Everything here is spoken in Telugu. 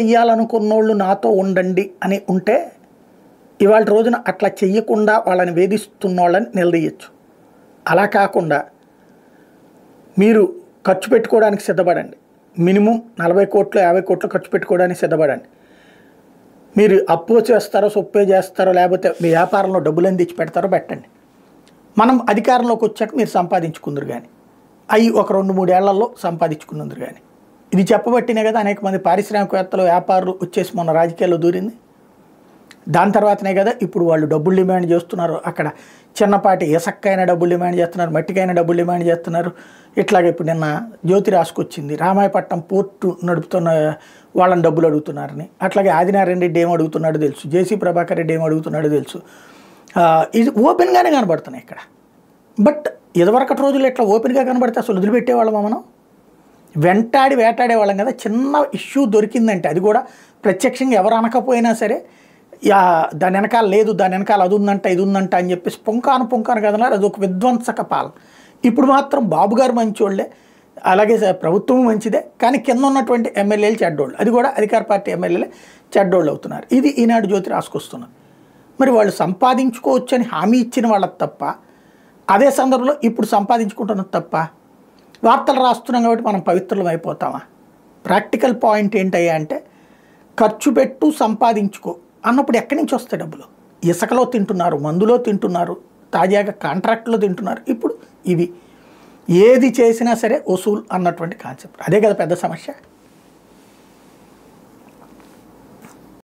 చెయ్యాలనుకున్నోళ్ళు నాతో ఉండండి అని ఉంటే ఇవాళ రోజున అట్లా చెయ్యకుండా వాళ్ళని వేధిస్తున్నోళ్ళని నిలదీయచ్చు. అలా కాకుండా మీరు ఖర్చు పెట్టుకోవడానికి సిద్ధపడండి. మినిమం 40 కోట్లు 50 కోట్లు ఖర్చు పెట్టుకోవడానికి సిద్ధపడండి. మీరు అప్పు చేస్తారో సొప్పే చేస్తారో లేకపోతే మీ వ్యాపారంలో డబ్బులను తెచ్చి పెడతారో పెట్టండి. మనం అధికారంలోకి వచ్చాక మీరు సంపాదించుకుందరు కానీ అవి ఒక 2-3 ఏళ్లలో సంపాదించుకున్నందురు కానీ ఇది చెప్పబట్టినే కదా అనేక మంది పారిశ్రామికవేత్తలు వ్యాపారులు వచ్చేసి మొన్న రాజకీయాల్లో దూరింది. దాని తర్వాతనే కదా ఇప్పుడు వాళ్ళు డబ్బులు డిమాండ్ చేస్తున్నారు. అక్కడ చిన్నపాటి ఇసక్కైన డబ్బులు డిమాండ్ చేస్తున్నారు, మట్టికైన డబ్బులు డిమాండ్ చేస్తున్నారు. ఇట్లాగే ఇప్పుడు నిన్న జ్యోతి రాసుకొచ్చింది రామాయపట్నం పోర్టు నడుపుతున్న వాళ్ళని డబ్బులు అడుగుతున్నారని. అట్లాగే ఆదినారాయణ రెడ్డి ఏం అడుగుతున్నాడో తెలుసు, జేసీ ప్రభాకర్ రెడ్డి ఏం అడుగుతున్నాడో తెలుసు. ఇది ఓపెన్గానే కనబడుతున్నాయి ఇక్కడ. బట్ ఇదివరకటి రోజుల్లో ఇట్లా ఓపెన్గా కనబడితే అసలు వదిలిపెట్టేవాళ్ళమా మనం? వెంటాడి వేటాడేవాళ్ళం కదా. చిన్న ఇష్యూ దొరికిందంటే అది కూడా ప్రత్యక్షంగా ఎవరు అనకపోయినా సరే దాని వెనకాల లేదు, దాని వెనకాల అది ఉందంట ఇది ఉందంట అని చెప్పేసి పొంకాను కదన్నారు. అది ఒక విధ్వంసక పాలన. ఇప్పుడు మాత్రం బాబు గారు మంచోళ్ళే, అలాగే ప్రభుత్వం మంచిదే, కానీ కింద ఉన్నటువంటి ఎమ్మెల్యేలు చెడ్డోళ్ళు, అది కూడా అధికార పార్టీ ఎమ్మెల్యేలే చెడ్డోళ్ళు అవుతున్నారు. ఇది ఈనాడు జ్యోతి రాసుకొస్తున్నారు. మరి వాళ్ళు సంపాదించుకోవచ్చు అని హామీ ఇచ్చిన వాళ్ళకి తప్ప, అదే సందర్భంలో ఇప్పుడు సంపాదించుకుంటున్నది తప్ప. వార్తలు రాస్తున్నాం కాబట్టి మనం పవిత్రులం అయిపోతామా? ప్రాక్టికల్ పాయింట్ ఏంటయ్యా అంటే ఖర్చు పెట్టు సంపాదించుకో అన్నప్పుడు ఎక్కడి నుంచి వస్తాయి డబ్బులు? ఇసుకలో తింటున్నారు, మందులో తింటున్నారు, తాజాగా కాంట్రాక్ట్లో తింటున్నారు. ఇప్పుడు ఇవి ఏది చేసినా సరే వసూలు అన్నటువంటి కాన్సెప్ట్. అదే కదా పెద్ద సమస్య.